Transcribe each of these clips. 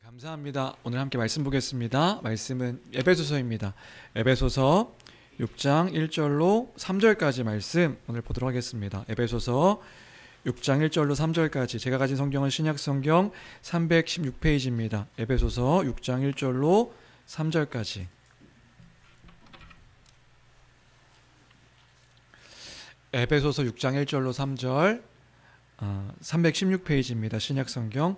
감사합니다. 오늘 함께 말씀 보겠습니다. 말씀은 에베소서입니다. 에베소서 6장 1절로 3절까지 말씀 오늘 보도록 하겠습니다. 에베소서 6장 1절로 3절까지 제가 가진 성경은 신약성경 316페이지입니다. 에베소서 6장 1절로 3절까지 에베소서 6장 1절로 3절 316페이지입니다. 신약성경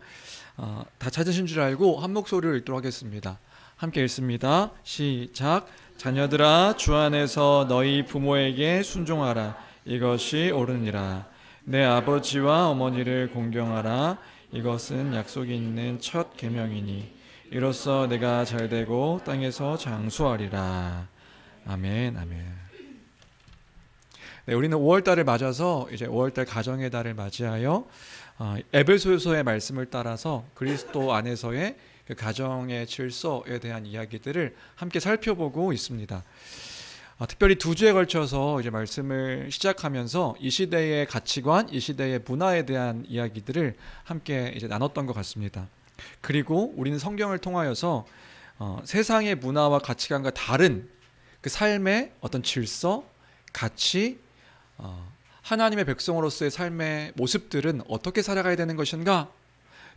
다 찾으신 줄 알고 한 목소리로 읽도록 하겠습니다. 함께 읽습니다. 시작. 자녀들아 주 안에서 너희 부모에게 순종하라. 이것이 옳으니라. 내 아버지와 어머니를 공경하라. 이것은 약속이 있는 첫 계명이니 이로써 내가 잘되고 땅에서 장수하리라. 아멘. 아멘. 네, 우리는 5월달을 맞아서 이제 5월달 가정의 달을 맞이하여 에베소서의 말씀을 따라서 그리스도 안에서의 그 가정의 질서에 대한 이야기들을 함께 살펴보고 있습니다. 특별히 두 주에 걸쳐서 이제 말씀을 시작하면서 이 시대의 가치관, 이 시대의 문화에 대한 이야기들을 함께 이제 나눴던 것 같습니다. 그리고 우리는 성경을 통하여서 세상의 문화와 가치관과 다른 그 삶의 어떤 질서, 가치, 하나님의 백성으로서의 삶의 모습들은 어떻게 살아가야 되는 것인가?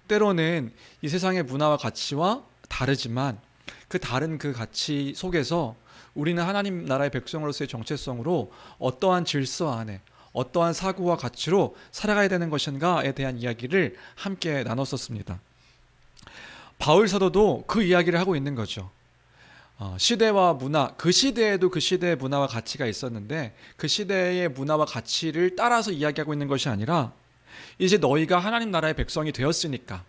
때로는 이 세상의 문화와 가치와 다르지만 그 다른 그 가치 속에서 우리는 하나님 나라의 백성으로서의 정체성으로 어떠한 질서 안에 어떠한 사고와 가치로 살아가야 되는 것인가에 대한 이야기를 함께 나눴었습니다. 바울 사도도 그 이야기를 하고 있는 거죠. 시대와 문화, 그 시대에도 그 시대의 문화와 가치가 있었는데 그 시대의 문화와 가치를 따라서 이야기하고 있는 것이 아니라 이제 너희가 하나님 나라의 백성이 되었으니까,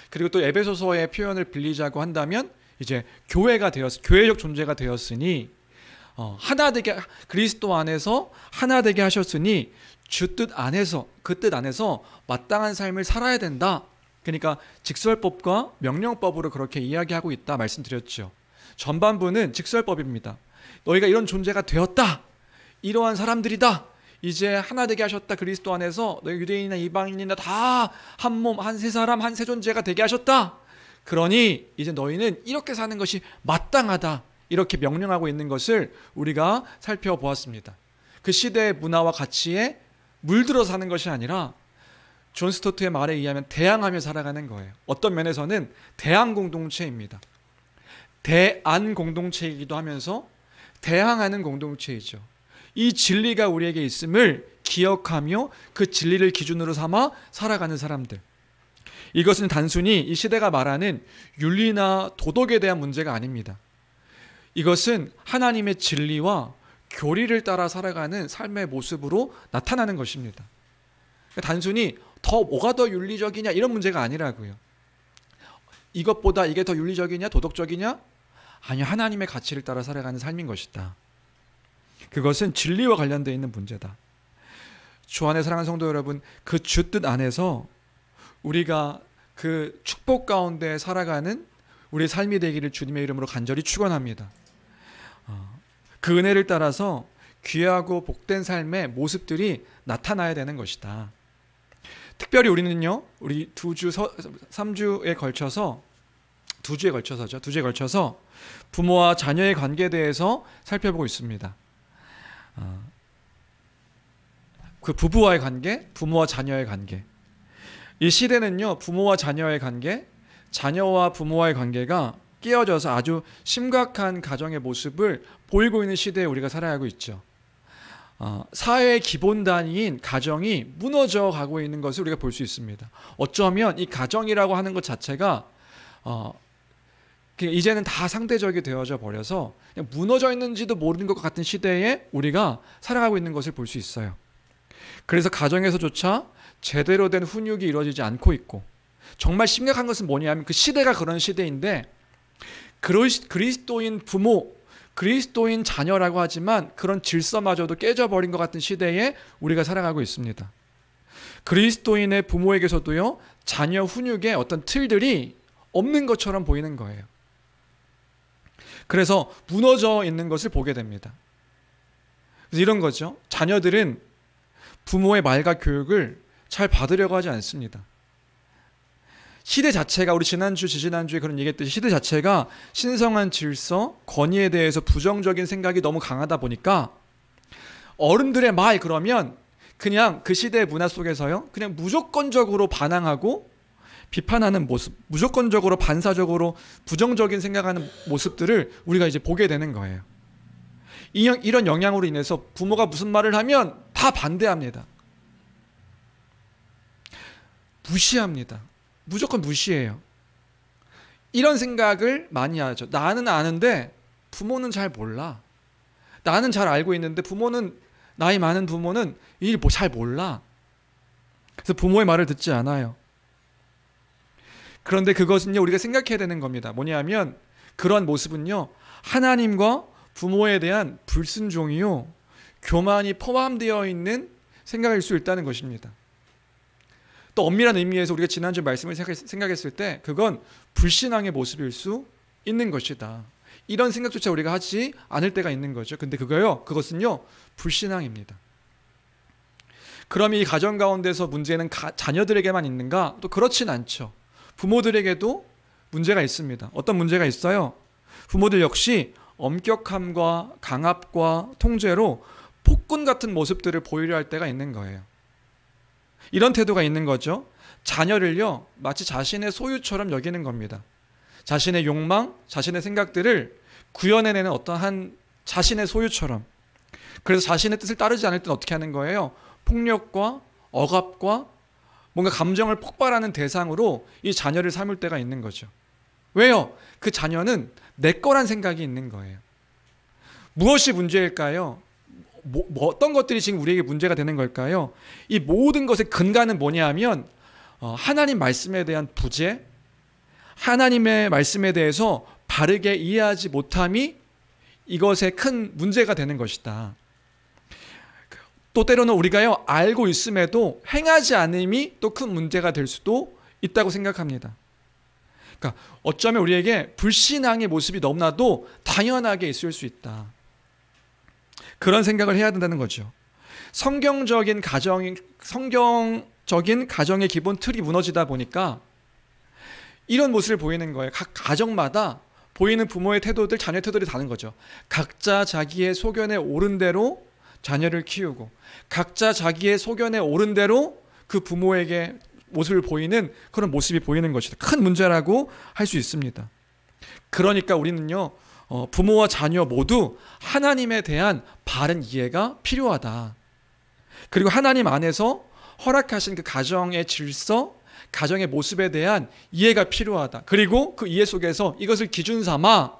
그리고 또 에베소서의 표현을 빌리자고 한다면 이제 교회적 존재가 되었으니 하나 되게, 그리스도 안에서 하나 되게 하셨으니 주 뜻 안에서, 그 뜻 안에서 마땅한 삶을 살아야 된다. 그러니까 직설법과 명령법으로 그렇게 이야기하고 있다 말씀드렸죠. 전반부는 직설법입니다. 너희가 이런 존재가 되었다. 이러한 사람들이다. 이제 하나 되게 하셨다. 그리스도 안에서 너희 유대인이나 이방인이나 다 한 몸, 한 세 사람, 한 세 존재가 되게 하셨다. 그러니 이제 너희는 이렇게 사는 것이 마땅하다. 이렇게 명령하고 있는 것을 우리가 살펴보았습니다. 그 시대의 문화와 가치에 물들어 사는 것이 아니라 존 스토트의 말에 의하면 대항하며 살아가는 거예요. 어떤 면에서는 대항 공동체입니다. 대안 공동체이기도 하면서 대항하는 공동체이죠. 이 진리가 우리에게 있음을 기억하며 그 진리를 기준으로 삼아 살아가는 사람들. 이것은 단순히 이 시대가 말하는 윤리나 도덕에 대한 문제가 아닙니다. 이것은 하나님의 진리와 교리를 따라 살아가는 삶의 모습으로 나타나는 것입니다. 단순히 뭐가 더 윤리적이냐 이런 문제가 아니라고요. 이것보다 이게 더 윤리적이냐 도덕적이냐? 아니요, 하나님의 가치를 따라 살아가는 삶인 것이다. 그것은 진리와 관련되어 있는 문제다. 주 안에 사랑하는 성도 여러분, 그 주 뜻 안에서 우리가 그 축복 가운데 살아가는 우리의 삶이 되기를 주님의 이름으로 간절히 축원합니다. 그 은혜를 따라서 귀하고 복된 삶의 모습들이 나타나야 되는 것이다. 특별히 우리는요, 우리 3주에 걸쳐서 부모와 자녀의 관계에 대해서 살펴보고 있습니다. 그 부부와의 관계, 부모와 자녀의 관계. 이 시대는요, 부모와 자녀의 관계, 자녀와 부모와의 관계가 깨어져서 아주 심각한 가정의 모습을 보이고 있는 시대에 우리가 살아가고 있죠. 사회의 기본 단위인 가정이 무너져 가고 있는 것을 우리가 볼 수 있습니다. 어쩌면 이 가정이라고 하는 것 자체가 이제는 다 상대적이 되어져 버려서 그냥 무너져 있는지도 모르는 것 같은 시대에 우리가 살아가고 있는 것을 볼 수 있어요. 그래서 가정에서조차 제대로 된 훈육이 이루어지지 않고 있고, 정말 심각한 것은 뭐냐면 그 시대가 그런 시대인데 그리스도인 부모, 그리스도인 자녀라고 하지만 그런 질서마저도 깨져버린 것 같은 시대에 우리가 살아가고 있습니다. 그리스도인의 부모에게서도요, 자녀 훈육의 어떤 틀들이 없는 것처럼 보이는 거예요. 그래서 무너져 있는 것을 보게 됩니다. 그래서 이런 거죠. 자녀들은 부모의 말과 교육을 잘 받으려고 하지 않습니다. 시대 자체가 우리 지난주 지지난주에 그런 얘기했듯이 시대 자체가 신성한 질서, 권위에 대해서 부정적인 생각이 너무 강하다 보니까 어른들의 말 그러면 그냥 그 시대의 문화 속에서요 그냥 무조건적으로 반항하고 비판하는 모습, 무조건적으로 반사적으로 부정적인 생각하는 모습들을 우리가 이제 보게 되는 거예요. 이런 영향으로 인해서 부모가 무슨 말을 하면 다 반대합니다. 무시합니다. 무조건 무시해요. 이런 생각을 많이 하죠. 나는 아는데 부모는 잘 몰라. 나는 잘 알고 있는데 부모는, 나이 많은 부모는 이 뭐 잘 몰라. 그래서 부모의 말을 듣지 않아요. 그런데 그것은요 우리가 생각해야 되는 겁니다. 뭐냐면 그런 모습은요 하나님과 부모에 대한 불순종이요 교만이 포함되어 있는 생각일 수 있다는 것입니다. 또 엄밀한 의미에서 우리가 지난주 말씀을 생각했을 때 그건 불신앙의 모습일 수 있는 것이다. 이런 생각조차 우리가 하지 않을 때가 있는 거죠. 근데 그것은요 불신앙입니다. 그럼 이 가정 가운데서 문제는 자녀들에게만 있는가? 또 그렇진 않죠. 부모들에게도 문제가 있습니다. 어떤 문제가 있어요? 부모들 역시 엄격함과 강압과 통제로 폭군 같은 모습들을 보이려 할 때가 있는 거예요. 이런 태도가 있는 거죠. 자녀를요 마치 자신의 소유처럼 여기는 겁니다. 자신의 욕망, 자신의 생각들을 구현해내는 어떠한 자신의 소유처럼. 그래서 자신의 뜻을 따르지 않을 때는 어떻게 하는 거예요? 폭력과 억압과 뭔가 감정을 폭발하는 대상으로 이 자녀를 삼을 때가 있는 거죠. 왜요? 그 자녀는 내 거란 생각이 있는 거예요. 무엇이 문제일까요? 어떤 것들이 지금 우리에게 문제가 되는 걸까요? 이 모든 것의 근간은 뭐냐 하면 하나님 말씀에 대한 부재, 하나님의 말씀에 대해서 바르게 이해하지 못함이 이것의 큰 문제가 되는 것이다. 또 때로는 우리가요 알고 있음에도 행하지 않음이 또 큰 문제가 될 수도 있다고 생각합니다. 그러니까 어쩌면 우리에게 불신앙의 모습이 너무나도 당연하게 있을 수 있다. 그런 생각을 해야 된다는 거죠. 성경적인 가정의 기본 틀이 무너지다 보니까 이런 모습을 보이는 거예요. 각 가정마다 보이는 부모의 태도들, 자녀의 태도들이 다른 거죠. 각자 자기의 소견에 옳은 대로 자녀를 키우고 각자 자기의 소견에 옳은 대로 그 부모에게 모습을 보이는 그런 모습이 보이는 것이다. 큰 문제라고 할 수 있습니다. 그러니까 우리는요 부모와 자녀 모두 하나님에 대한 바른 이해가 필요하다. 그리고 하나님 안에서 허락하신 그 가정의 질서, 가정의 모습에 대한 이해가 필요하다. 그리고 그 이해 속에서 이것을 기준 삼아,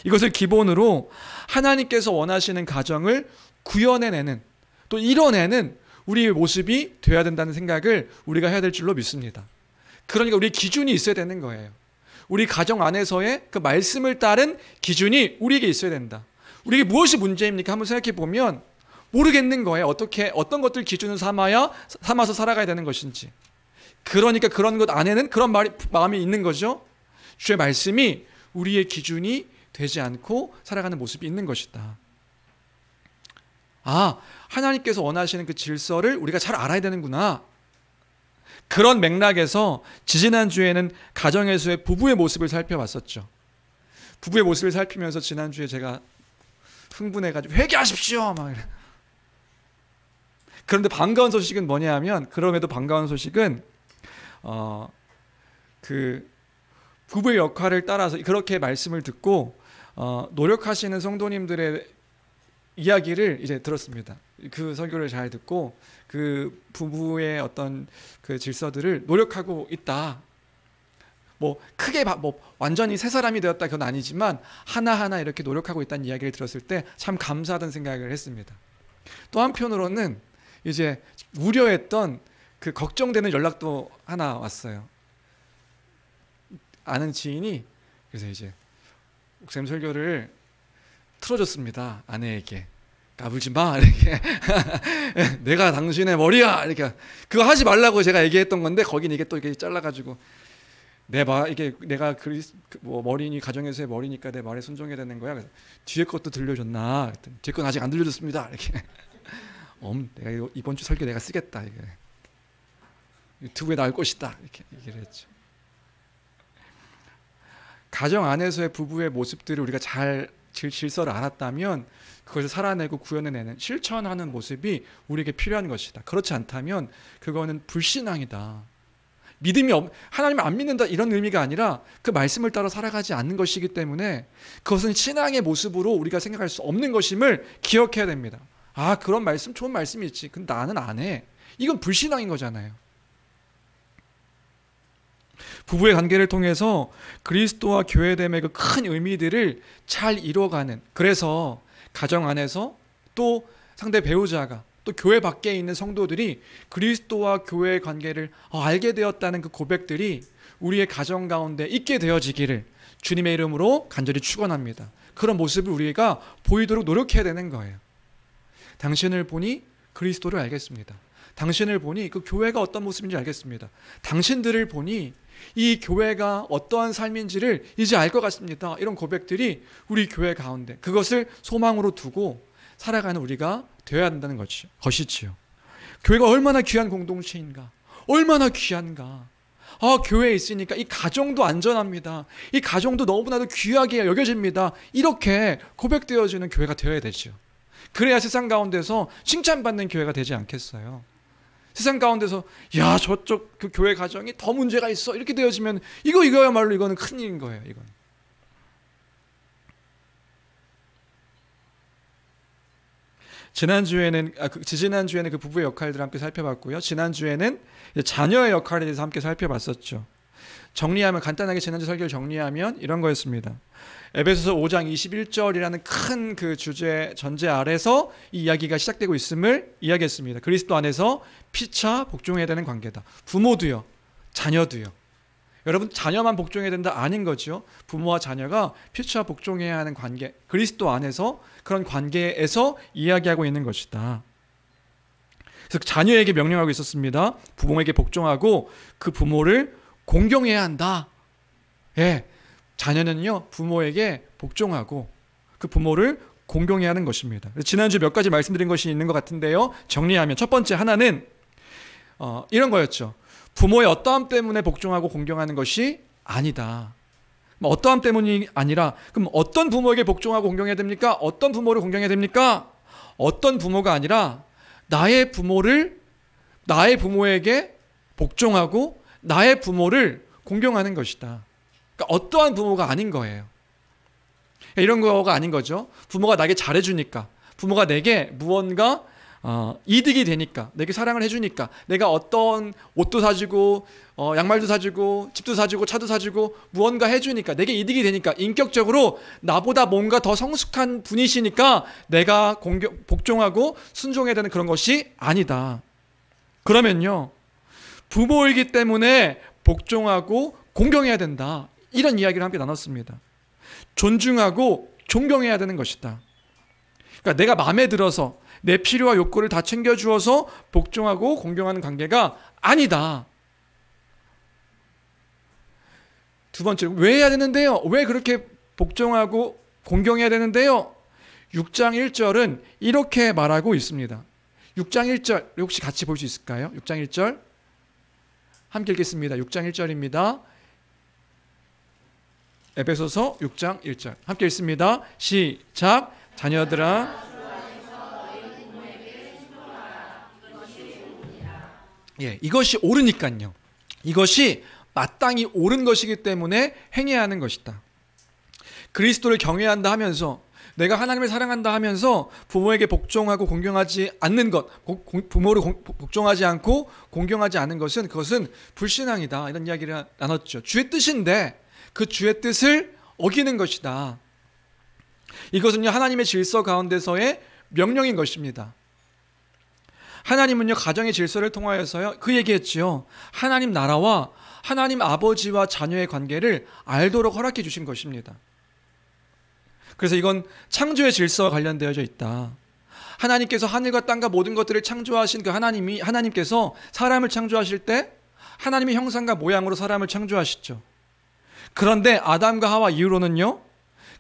이것을 기본으로 하나님께서 원하시는 가정을 구현해내는, 또 이뤄내는 우리의 모습이 되어야 된다는 생각을 우리가 해야 될 줄로 믿습니다. 그러니까 우리 기준이 있어야 되는 거예요. 우리 가정 안에서의 그 말씀을 따른 기준이 우리에게 있어야 된다. 우리에게 무엇이 문제입니까? 한번 생각해 보면 모르겠는 거예요. 어떤 것들 기준을 삼아서 살아가야 되는 것인지. 그러니까 그런 것 안에는 그런 마음이 있는 거죠. 주의 말씀이 우리의 기준이 되지 않고 살아가는 모습이 있는 것이다. 하나님께서 원하시는 그 질서를 우리가 잘 알아야 되는구나. 그런 맥락에서 지지난주에는 가정에서의 부부의 모습을 살펴봤었죠. 부부의 모습을 살피면서 지난주에 제가 흥분해가지고 회개하십시오 막 이래. 그런데 반가운 소식은 뭐냐 하면, 그럼에도 반가운 소식은 그 부부의 역할을 따라서 그렇게 말씀을 듣고 노력하시는 성도님들의 이야기를 이제 들었습니다. 그 설교를 잘 듣고 그 부부의 어떤 그 질서들을 노력하고 있다. 뭐 크게 완전히 새 사람이 되었다 그건 아니지만 하나하나 이렇게 노력하고 있다는 이야기를 들었을 때 참 감사하다는 생각을 했습니다. 또 한편으로는 이제 우려했던 그 걱정되는 연락도 하나 왔어요. 아는 지인이 그래서 이제 목사님 설교를 틀어줬습니다. 아내에게. 까불지 마 이렇게. 내가 당신의 머리야 이렇게. 그거 하지 말라고 제가 얘기했던 건데 거긴 이게 또 이렇게 잘라가지고 이게 내가 머리니 가정에서의 머리니까 내 말에 순종해야 되는 거야. 그래서 뒤에 것도 들려줬나? 뒤에 건 아직 안 들려줬습니다. 이렇게. 내가 이번 주 설교 내가 쓰겠다. 이게. 유튜브에 나올 것이다. 이렇게 얘기를 했죠. 가정 안에서의 부부의 모습들을 우리가 잘 질서를 알았다면 그것을 살아내고 구현해내는 실천하는 모습이 우리에게 필요한 것이다. 그렇지 않다면 그거는 불신앙이다. 하나님을 안 믿는다 이런 의미가 아니라 그 말씀을 따라 살아가지 않는 것이기 때문에 그것은 신앙의 모습으로 우리가 생각할 수 없는 것임을 기억해야 됩니다. 아, 그런 말씀 좋은 말씀이 있지. 근데 나는 안 해. 이건 불신앙인 거잖아요. 부부의 관계를 통해서 그리스도와 교회됨의 그 큰 의미들을 잘 이뤄가는, 그래서 가정 안에서 또 상대 배우자가 또 교회 밖에 있는 성도들이 그리스도와 교회의 관계를 알게 되었다는 그 고백들이 우리의 가정 가운데 있게 되어지기를 주님의 이름으로 간절히 축원합니다. 그런 모습을 우리가 보이도록 노력해야 되는 거예요. 당신을 보니 그리스도를 알겠습니다. 당신을 보니 그 교회가 어떤 모습인지 알겠습니다. 당신들을 보니 이 교회가 어떠한 삶인지를 이제 알 것 같습니다. 이런 고백들이 우리 교회 가운데 그것을 소망으로 두고 살아가는 우리가 되어야 한다는 것이지요. 교회가 얼마나 귀한 공동체인가, 얼마나 귀한가. 교회에 있으니까 이 가정도 안전합니다. 이 가정도 너무나도 귀하게 여겨집니다. 이렇게 고백되어지는 교회가 되어야 되죠. 그래야 세상 가운데서 칭찬받는 교회가 되지 않겠어요. 세상 가운데서 야, 저쪽 그 교회 가정이 더 문제가 있어 이렇게 되어지면 이거야말로 이거는 큰일인 거예요. 이건. 지난주에는 그 부부의 역할들을 함께 살펴봤고요. 지난주에는 자녀의 역할에 대해서 함께 살펴봤었죠. 정리하면, 간단하게 지난주 설교를 정리하면 이런 거였습니다. 에베소서 5장 21절이라는 큰 그 주제 전제 아래서 이 이야기가 시작되고 있음을 이야기했습니다. 그리스도 안에서 피차 복종해야 되는 관계다. 부모도요, 자녀도요. 여러분, 자녀만 복종해야 된다 아닌 거죠. 부모와 자녀가 피차 복종해야 하는 관계, 그리스도 안에서 그런 관계에서 이야기하고 있는 것이다. 그래서 자녀에게 명령하고 있었습니다. 부모에게 복종하고 그 부모를 공경해야 한다. 예, 자녀는요 부모에게 복종하고 그 부모를 공경해야 하는 것입니다. 지난주 몇 가지 말씀드린 것이 있는 것 같은데요. 정리하면 첫 번째 하나는 이런 거였죠. 부모의 어떠함 때문에 복종하고 공경하는 것이 아니다. 어떠함 때문이 아니라, 그럼 어떤 부모에게 복종하고 공경해야 됩니까? 어떤 부모를 공경해야 됩니까? 어떤 부모가 아니라 나의 부모에게 복종하고 나의 부모를 공경하는 것이다. 그러니까 어떠한 부모가 아닌 거예요. 이런 거가 아닌 거죠. 부모가 나에게 잘해주니까, 부모가 내게 무언가 이득이 되니까, 내게 사랑을 해주니까, 내가 어떤 옷도 사주고 양말도 사주고 집도 사주고 차도 사주고 무언가 해주니까, 내게 이득이 되니까, 인격적으로 나보다 뭔가 더 성숙한 분이시니까 내가 복종하고 순종해야 되는 그런 것이 아니다. 그러면요, 부모이기 때문에 복종하고 공경해야 된다. 이런 이야기를 함께 나눴습니다. 존중하고 존경해야 되는 것이다. 그러니까 내가 마음에 들어서 내 필요와 욕구를 다 챙겨주어서 복종하고 공경하는 관계가 아니다. 두 번째로, 왜 해야 되는데요? 왜 그렇게 복종하고 공경해야 되는데요? 6장 1절은 이렇게 말하고 있습니다. 6장 1절 혹시 같이 볼 수 있을까요? 6장 1절 함께 읽겠습니다. 6장 1절입니다. 에베소서 6장 1절 함께 읽습니다. 시작. 자녀들아, 예, 이것이 옳으니까요. 이것이 마땅히 옳은 것이기 때문에 행해야 하는 것이다. 그리스도를 경외한다 하면서, 내가 하나님을 사랑한다 하면서 부모에게 복종하고 공경하지 않는 것, 부모를 복종하지 않고 공경하지 않는 것은, 그것은 불신앙이다. 이런 이야기를 나눴죠. 주의 뜻인데 그 주의 뜻을 어기는 것이다. 이것은요, 하나님의 질서 가운데서의 명령인 것입니다. 하나님은요, 가정의 질서를 통하여서요, 그 얘기했지요. 하나님 나라와 하나님 아버지와 자녀의 관계를 알도록 허락해 주신 것입니다. 그래서 이건 창조의 질서와 관련되어져 있다. 하나님께서 하늘과 땅과 모든 것들을 창조하신 그 하나님께서 사람을 창조하실 때 하나님의 형상과 모양으로 사람을 창조하시죠. 그런데 아담과 하와 이후로는요,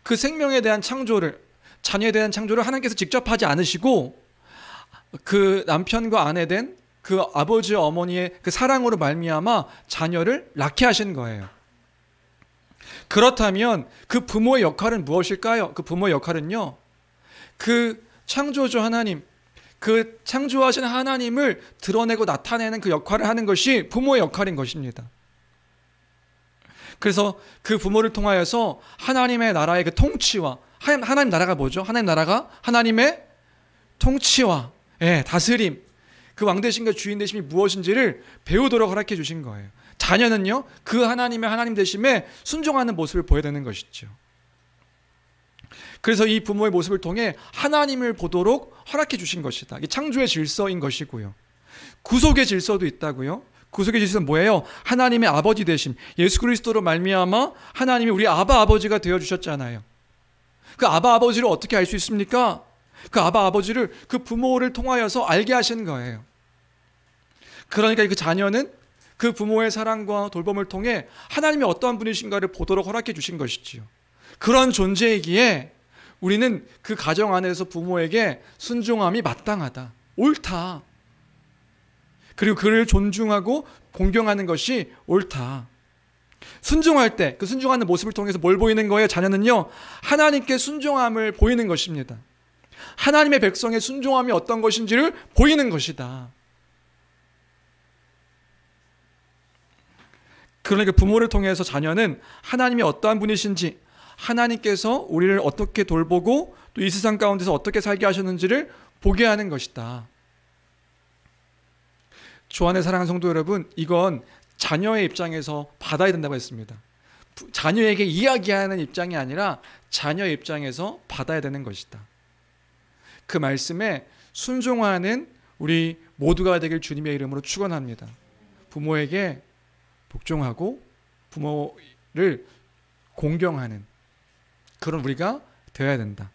그 생명에 대한 창조를, 자녀에 대한 창조를 하나님께서 직접 하지 않으시고 그 남편과 아내 된 그 아버지와 어머니의 그 사랑으로 말미암아 자녀를 낳게 하신 거예요. 그렇다면 그 부모의 역할은 무엇일까요? 그 부모의 역할은요, 그 창조주 하나님, 그 창조하신 하나님을 드러내고 나타내는 그 역할을 하는 것이 부모의 역할인 것입니다. 그래서 그 부모를 통하여서 하나님의 나라의 그 통치와, 하나님 나라가 뭐죠? 하나님 나라가 하나님의 통치와 다스림, 그 왕되심과 주인 되심이 무엇인지를 배우도록 허락해 주신 거예요. 자녀는요, 그 하나님의 하나님 되심에 순종하는 모습을 보여야 되는 것이죠. 그래서 이 부모의 모습을 통해 하나님을 보도록 허락해 주신 것이다. 이게 창조의 질서인 것이고요. 구속의 질서도 있다고요. 구속의 질서는 뭐예요? 하나님의 아버지 되심, 예수 그리스도로 말미암아 하나님이 우리 아바 아버지가 되어 주셨잖아요. 그 아바 아버지를 어떻게 알 수 있습니까? 그 아바 아버지를 그 부모를 통하여서 알게 하신 거예요. 그러니까 그 자녀는 그 부모의 사랑과 돌봄을 통해 하나님이 어떠한 분이신가를 보도록 허락해 주신 것이지요. 그런 존재이기에 우리는 그 가정 안에서 부모에게 순종함이 마땅하다, 옳다. 그리고 그를 존중하고 공경하는 것이 옳다. 순종할 때 그 순종하는 모습을 통해서 뭘 보이는 거예요? 자녀는요, 하나님께 순종함을 보이는 것입니다. 하나님의 백성의 순종함이 어떤 것인지를 보이는 것이다. 그러니까 부모를 통해서 자녀는 하나님이 어떠한 분이신지, 하나님께서 우리를 어떻게 돌보고 또 이 세상 가운데서 어떻게 살게 하셨는지를 보게 하는 것이다. 주 안에 사랑하는 성도 여러분, 이건 자녀의 입장에서 받아야 된다고 했습니다. 자녀에게 이야기하는 입장이 아니라 자녀의 입장에서 받아야 되는 것이다. 그 말씀에 순종하는 우리 모두가 되길 주님의 이름으로 축원합니다. 부모에게 복종하고 부모를 공경하는 그런 우리가 되어야 된다.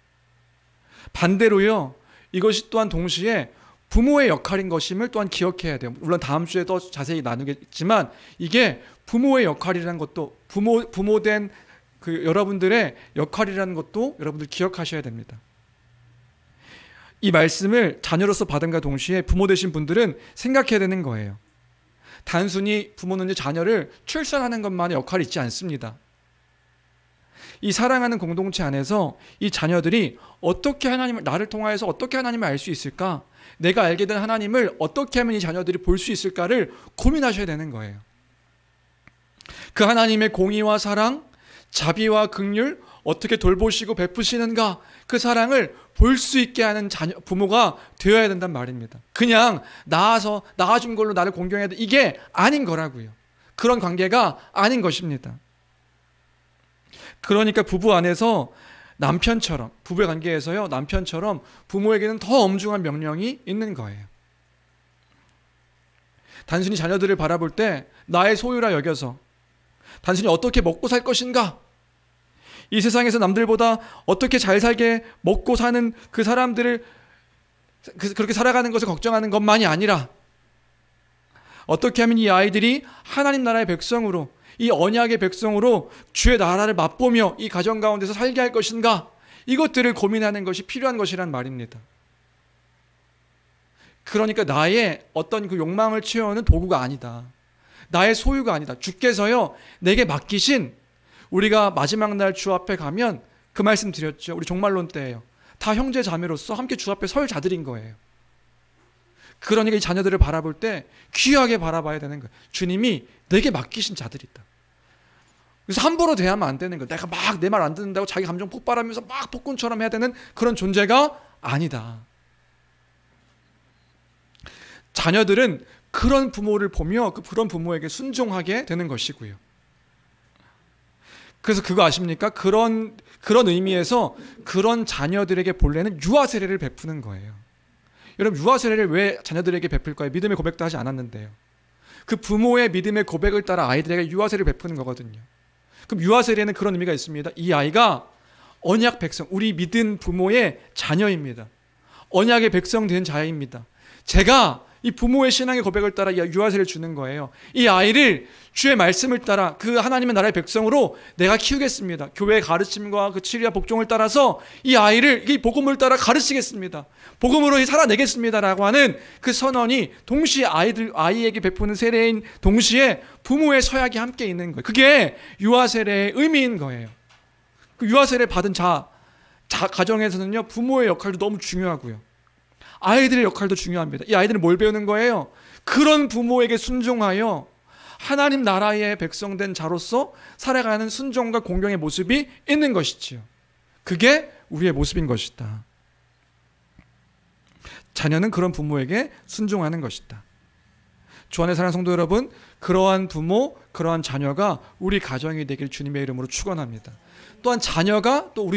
반대로요, 이것이 또한 동시에 부모의 역할인 것임을 또한 기억해야 돼요. 물론 다음 주에 더 자세히 나누겠지만 이게 부모의 역할이라는 것도, 부모된 그 여러분들의 역할이라는 것도 여러분들 기억하셔야 됩니다. 이 말씀을 자녀로서 받은과 동시에 부모 되신 분들은 생각해야 되는 거예요. 단순히 부모는 자녀를 출산하는 것만의 역할이 있지 않습니다. 이 사랑하는 공동체 안에서 이 자녀들이 어떻게 하나님을, 나를 통하여서 어떻게 하나님을 알 수 있을까? 내가 알게 된 하나님을 어떻게 하면 이 자녀들이 볼 수 있을까를 고민하셔야 되는 거예요. 그 하나님의 공의와 사랑, 자비와 긍휼, 어떻게 돌보시고 베푸시는가, 그 사랑을 볼 수 있게 하는 부모가 되어야 된단 말입니다. 그냥 낳아준 걸로 나를 공경해야 돼, 이게 아닌 거라고요. 그런 관계가 아닌 것입니다. 그러니까 부부 안에서 남편처럼, 부부의 관계에서요, 남편처럼 부모에게는 더 엄중한 명령이 있는 거예요. 단순히 자녀들을 바라볼 때 나의 소유라 여겨서 단순히 어떻게 먹고 살 것인가, 이 세상에서 남들보다 어떻게 잘 살게 먹고 사는 그 사람들을 그렇게 살아가는 것을 걱정하는 것만이 아니라 어떻게 하면 이 아이들이 하나님 나라의 백성으로, 이 언약의 백성으로 주의 나라를 맛보며 이 가정 가운데서 살게 할 것인가, 이것들을 고민하는 것이 필요한 것이란 말입니다. 그러니까 나의 어떤 그 욕망을 채우는 도구가 아니다, 나의 소유가 아니다. 주께서요, 내게 맡기신, 우리가 마지막 날 주 앞에 가면 그 말씀 드렸죠. 우리 종말론 때예요. 다 형제 자매로서 함께 주 앞에 설 자들인 거예요. 그러니까 이 자녀들을 바라볼 때 귀하게 바라봐야 되는 거예요. 주님이 내게 맡기신 자들이다. 그래서 함부로 대하면 안 되는 거예요. 내가 막 내 말 안 듣는다고 자기 감정 폭발하면서 막 폭군처럼 해야 되는 그런 존재가 아니다. 자녀들은 그런 부모를 보며 그런 부모에게 순종하게 되는 것이고요. 그래서 그거 아십니까? 그런 의미에서 그런 자녀들에게 본래는 유아 세례를 베푸는 거예요. 여러분, 유아 세례를 왜 자녀들에게 베풀까요? 믿음의 고백도 하지 않았는데요. 그 부모의 믿음의 고백을 따라 아이들에게 유아 세례를 베푸는 거거든요. 그럼 유아 세례는 그런 의미가 있습니다. 이 아이가 언약 백성, 우리 믿은 부모의 자녀입니다. 언약의 백성 된 자입니다. 제가 이 부모의 신앙의 고백을 따라 유아세를 주는 거예요. 이 아이를 주의 말씀을 따라 그 하나님의 나라의 백성으로 내가 키우겠습니다. 교회의 가르침과 그 치리와 복종을 따라서 이 아이를 이 복음을 따라 가르치겠습니다. 복음으로 살아내겠습니다라고 하는 그 선언이 동시에 아이에게 베푸는 세례인 동시에 부모의 서약이 함께 있는 거예요. 그게 유아세례의 의미인 거예요. 그 유아세례 받은 가정에서는요, 부모의 역할도 너무 중요하고요. 아이들의 역할도 중요합니다. 이 아이들은 뭘 배우는 거예요? 그런 부모에게 순종하여 하나님 나라의 백성된 자로서 살아가는 순종과 공경의 모습이 있는 것이지요. 그게 우리의 모습인 것이다. 자녀는 그런 부모에게 순종하는 것이다. 주 안에 사랑하는 성도 여러분, 그러한 부모, 그러한 자녀가 우리 가정이 되길 주님의 이름으로 축원합니다. 또한 자녀가 또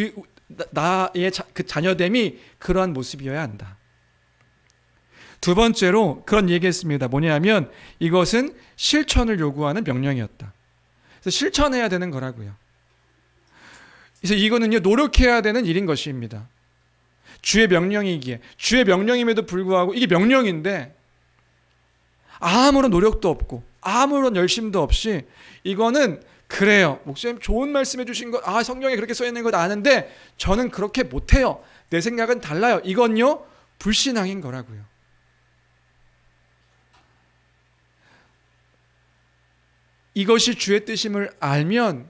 나의 그 자녀됨이 그러한 모습이어야 한다. 두 번째로 그런 얘기했습니다. 뭐냐면 이것은 실천을 요구하는 명령이었다. 그래서 실천해야 되는 거라고요. 그래서 이거는요, 노력해야 되는 일인 것입니다. 주의 명령이기에, 주의 명령임에도 불구하고 이게 명령인데 아무런 노력도 없고 아무런 열심도 없이 이거는 그래요, 목사님 좋은 말씀해 주신 거, 성경에 그렇게 써 있는 거 아는데 저는 그렇게 못해요, 내 생각은 달라요, 이건요 불신앙인 거라고요. 이것이 주의 뜻임을 알면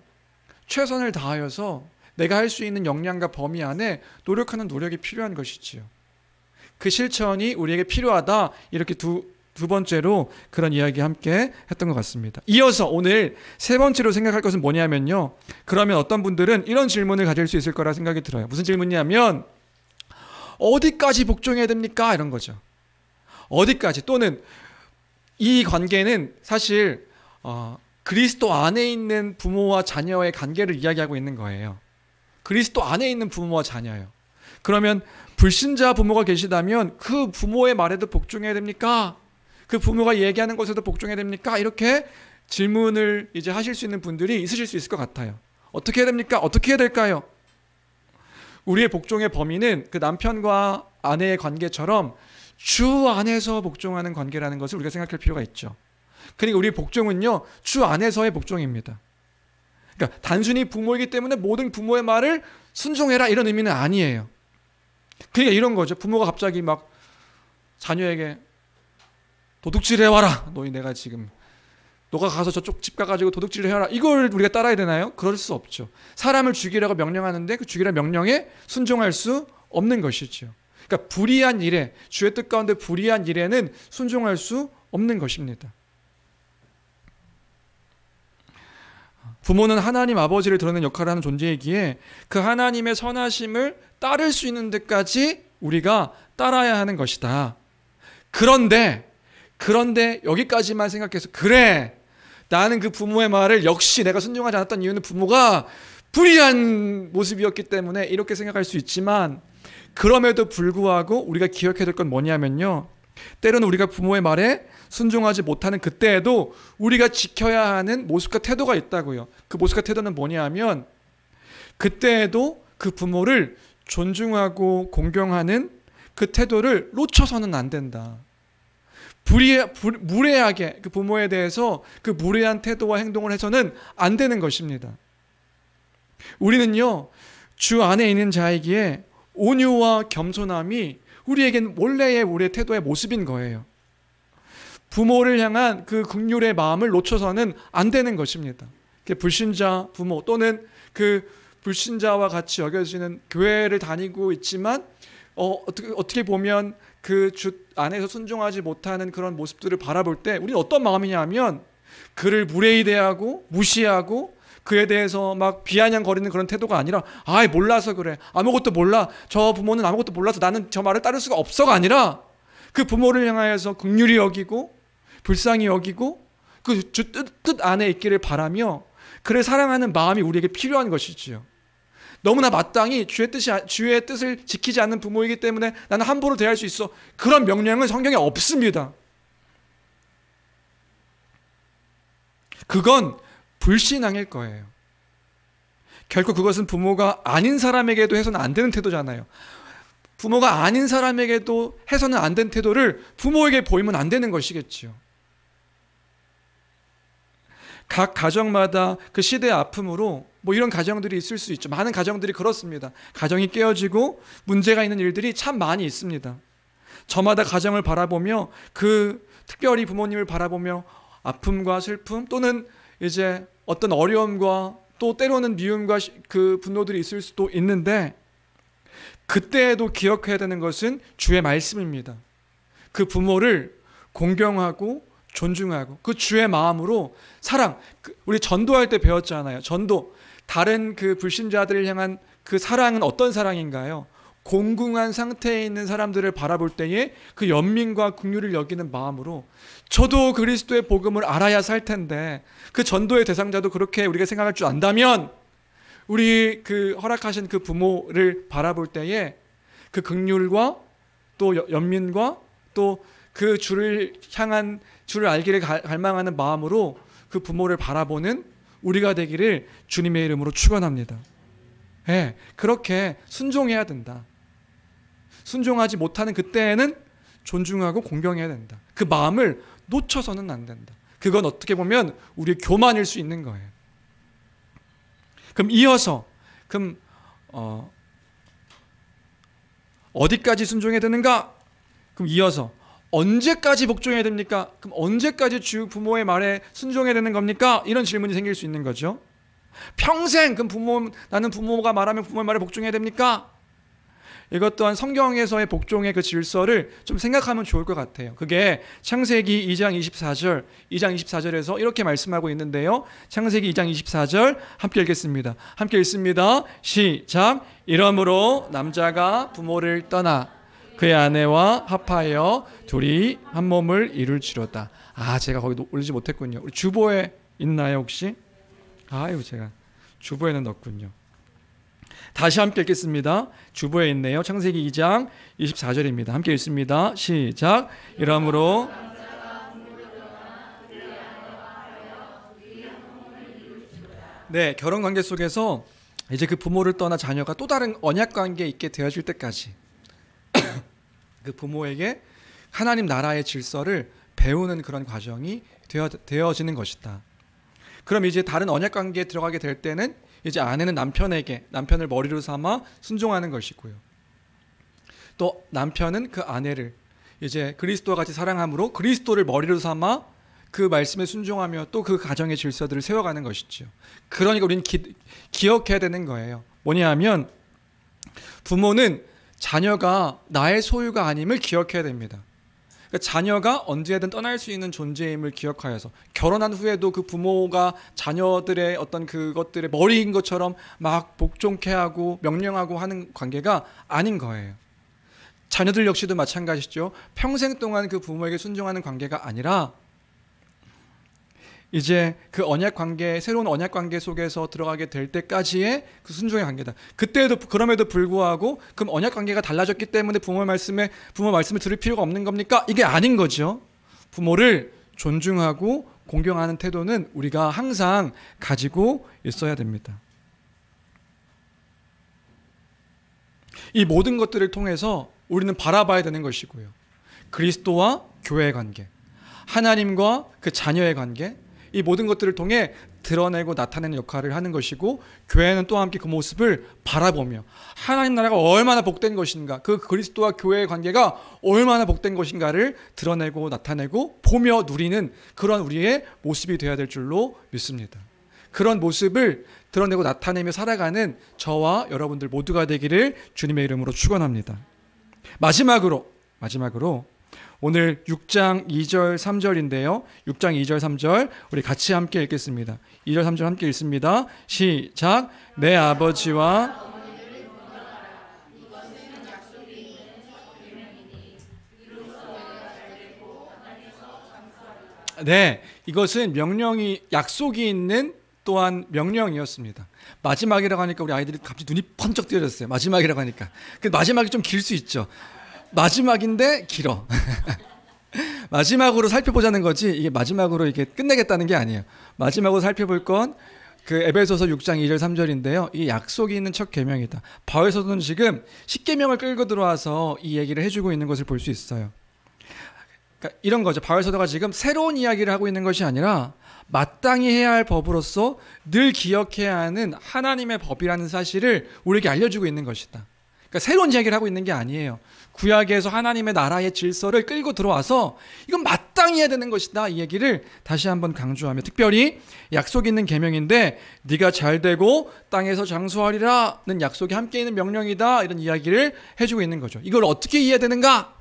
최선을 다하여서 내가 할 수 있는 역량과 범위 안에 노력하는 노력이 필요한 것이지요. 그 실천이 우리에게 필요하다. 이렇게 두 번째로 그런 이야기 함께 했던 것 같습니다. 이어서 오늘 세 번째로 생각할 것은 뭐냐면요, 그러면 어떤 분들은 이런 질문을 가질 수 있을 거라 생각이 들어요. 무슨 질문이냐면 어디까지 복종해야 됩니까? 이런 거죠. 어디까지, 또는 이 관계는 사실 그리스도 안에 있는 부모와 자녀의 관계를 이야기하고 있는 거예요. 그리스도 안에 있는 부모와 자녀예요. 그러면 불신자 부모가 계시다면 그 부모의 말에도 복종해야 됩니까? 그 부모가 얘기하는 것에도 복종해야 됩니까? 이렇게 질문을 이제 하실 수 있는 분들이 있으실 수 있을 것 같아요. 어떻게 해야 됩니까? 어떻게 해야 될까요? 우리의 복종의 범위는 그 남편과 아내의 관계처럼 주 안에서 복종하는 관계라는 것을 우리가 생각할 필요가 있죠. 그러니까 우리의 복종은요, 주 안에서의 복종입니다. 그러니까 단순히 부모이기 때문에 모든 부모의 말을 순종해라 이런 의미는 아니에요. 그러니까 이런 거죠. 부모가 갑자기 막 자녀에게 도둑질 해와라, 내가 지금 너가 가서 저쪽 집 가가지고 도둑질을 해라, 이걸 우리가 따라야 되나요? 그럴 수 없죠. 사람을 죽이라고 명령하는데 그 죽이라는 명령에 순종할 수 없는 것이죠. 그러니까 불의한 일에, 주의 뜻 가운데 불의한 일에는 순종할 수 없는 것입니다. 부모는 하나님 아버지를 드러내는 역할을 하는 존재이기에 그 하나님의 선하심을 따를 수 있는 데까지 우리가 따라야 하는 것이다. 그런데 여기까지만 생각해서 그래, 나는 그 부모의 말을 역시 내가 순종하지 않았던 이유는 부모가 불의한 모습이었기 때문에 이렇게 생각할 수 있지만, 그럼에도 불구하고 우리가 기억해야 될 건 뭐냐면요, 때로는 우리가 부모의 말에 순종하지 못하는 그때에도 우리가 지켜야 하는 모습과 태도가 있다고요. 그 모습과 태도는 뭐냐 하면 그때에도 그 부모를 존중하고 공경하는 그 태도를 놓쳐서는 안 된다. 무례하게 그 부모에 대해서 그 무례한 태도와 행동을 해서는 안 되는 것입니다. 우리는요, 주 안에 있는 자이기에 온유와 겸손함이 우리에겐 원래의 우리의 태도의 모습인 거예요. 부모를 향한 그 긍휼의 마음을 놓쳐서는 안 되는 것입니다. 불신자 부모 또는 그 불신자와 같이 여겨지는 교회를 다니고 있지만 어떻게 보면 그 주 안에서 순종하지 못하는 그런 모습들을 바라볼 때 우리는 어떤 마음이냐 하면 그를 무례히 대하고 무시하고 그에 대해서 막 비아냥거리는 그런 태도가 아니라 몰라서 그래, 아무것도 몰라, 저 부모는 아무것도 몰라서 나는 저 말을 따를 수가 없어가 아니라 그 부모를 향하여서 긍휼히 여기고 불쌍히 여기고 그 주 뜻 안에 있기를 바라며 그를 사랑하는 마음이 우리에게 필요한 것이지요. 너무나 마땅히 주의 뜻을 지키지 않는 부모이기 때문에 나는 함부로 대할 수 있어, 그런 명령은 성경에 없습니다. 그건 불신앙일 거예요. 결코 그것은 부모가 아닌 사람에게도 해서는 안 되는 태도잖아요. 부모가 아닌 사람에게도 해서는 안 된 태도를 부모에게 보이면 안 되는 것이겠지요. 각 가정마다 그 시대의 아픔으로 이런 가정들이 있을 수 있죠. 많은 가정들이 그렇습니다. 가정이 깨어지고 문제가 있는 일들이 참 많이 있습니다. 저마다 가정을 바라보며 특별히 부모님을 바라보며 아픔과 슬픔 또는 이제 어떤 어려움과 또 때로는 미움과 그 분노들이 있을 수도 있는데, 그때에도 기억해야 되는 것은 주의 말씀입니다. 그 부모를 공경하고 존중하고 그 주의 마음으로 사랑, 우리 전도할 때 배웠잖아요. 전도, 다른 그 불신자들을 향한 그 사랑은 어떤 사랑인가요? 공궁한 상태에 있는 사람들을 바라볼 때에 그 연민과 긍휼을 여기는 마음으로, 저도 그리스도의 복음을 알아야 살 텐데 그 전도의 대상자도 그렇게 우리가 생각할 줄 안다면, 우리 그 허락하신 그 부모를 바라볼 때에 그 긍휼과 또 연민과 또 그 주를 향한, 주를 알기를 갈망하는 마음으로 그 부모를 바라보는 우리가 되기를 주님의 이름으로 축원합니다. 네, 그렇게 순종해야 된다. 순종하지 못하는 그때에는 존중하고 공경해야 된다. 그 마음을 놓쳐서는 안 된다. 그건 어떻게 보면 우리의 교만일 수 있는 거예요. 그럼 이어서 어디까지 순종해야 되는가? 그럼 이어서 언제까지 복종해야 됩니까? 그럼 언제까지 주 부모의 말에 순종해야 되는 겁니까? 이런 질문이 생길 수 있는 거죠. 평생 그럼 나는 부모가 말하면 부모의 말에 복종해야 됩니까? 이것 또한 성경에서의 복종의 그 질서를 좀 생각하면 좋을 것 같아요. 그게 창세기 2장 24절에서 이렇게 말씀하고 있는데요. 창세기 2장 24절 함께 읽겠습니다. 함께 읽습니다. 시작. 이러므로 남자가 부모를 떠나 그의 아내와 합하여 둘이 한 몸을 이룰지로다. 제가 거기 올리지 못했군요. 우리 주보에 있나요 혹시? 제가 주보에는 넣었군요. 다시 함께 읽겠습니다. 주보에 있네요. 창세기 2장 24절입니다. 함께 읽습니다. 시작. 이러므로 네, 결혼 관계 속에서 이제 그 부모를 떠나 자녀가 또 다른 언약 관계에 있게 되어질 때까지 그 부모에게 하나님 나라의 질서를 배우는 그런 과정이 되어지는 것이다. 그럼 이제 다른 언약 관계에 들어가게 될 때는 이제 아내는 남편을 머리로 삼아 순종하는 것이고요. 또 남편은 그 아내를 이제 그리스도와 같이 사랑함으로 그리스도를 머리로 삼아 그 말씀에 순종하며 또 그 가정의 질서들을 세워가는 것이죠. 그러니까 우리는 기억해야 되는 거예요. 뭐냐 하면 부모는 자녀가 나의 소유가 아님을 기억해야 됩니다. 그러니까 자녀가 언제든 떠날 수 있는 존재임을 기억하여서 결혼한 후에도 그 부모가 자녀들의 어떤 그것들의 머리인 것처럼 막 복종케 하고 명령하고 하는 관계가 아닌 거예요. 자녀들 역시도 마찬가지죠. 평생 동안 그 부모에게 순종하는 관계가 아니라 이제 그 언약 관계, 새로운 언약 관계 속에서 들어가게 될 때까지의 그 순종의 관계다. 그때에도 그럼에도 불구하고 그럼 언약 관계가 달라졌기 때문에 부모 말씀을 들을 필요가 없는 겁니까? 이게 아닌 거죠. 부모를 존중하고 공경하는 태도는 우리가 항상 가지고 있어야 됩니다. 이 모든 것들을 통해서 우리는 바라봐야 되는 것이고요. 그리스도와 교회의 관계, 하나님과 그 자녀의 관계, 이 모든 것들을 통해 드러내고 나타내는 역할을 하는 것이고, 교회는 또 함께 그 모습을 바라보며 하나님 나라가 얼마나 복된 것인가, 그 그리스도와 교회의 관계가 얼마나 복된 것인가를 드러내고 나타내고 보며 누리는 그런 우리의 모습이 되어야 될 줄로 믿습니다. 그런 모습을 드러내고 나타내며 살아가는 저와 여러분들 모두가 되기를 주님의 이름으로 축원합니다. 마지막으로 오늘 6장 2절 3절인데요. 6장 2절 3절 우리 같이 함께 읽겠습니다. 2절 3절 함께 읽습니다. 시작. 내 아버지와 네, 이것은 명령이, 약속이 있는 또한 명령이었습니다. 마지막이라고 하니까 우리 아이들이 갑자기 눈이 번쩍 뜨여졌어요. 마지막이라고 하니까. 근데 마지막이 좀 길 수 있죠. 마지막인데 길어. 마지막으로 살펴보자는 거지, 이게 마지막으로 이게 끝내겠다는 게 아니에요. 마지막으로 살펴볼 건 그 에베소서 6장 2절 3절인데요. 이 약속이 있는 첫 계명이다. 바울서는 지금 10계명을 끌고 들어와서 이 얘기를 해주고 있는 것을 볼 수 있어요. 그러니까 이런 거죠. 바울서가 지금 새로운 이야기를 하고 있는 것이 아니라 마땅히 해야 할 법으로서 늘 기억해야 하는 하나님의 법이라는 사실을 우리에게 알려주고 있는 것이다. 그러니까 새로운 이야기를 하고 있는 게 아니에요. 구약에서 하나님의 나라의 질서를 끌고 들어와서 이건 마땅히 해야 되는 것이다. 이 얘기를 다시 한번 강조하며, 특별히 약속 있는 계명인데 네가 잘되고 땅에서 장수하리라는 약속이 함께 있는 명령이다. 이런 이야기를 해주고 있는 거죠. 이걸 어떻게 이해해야 되는가?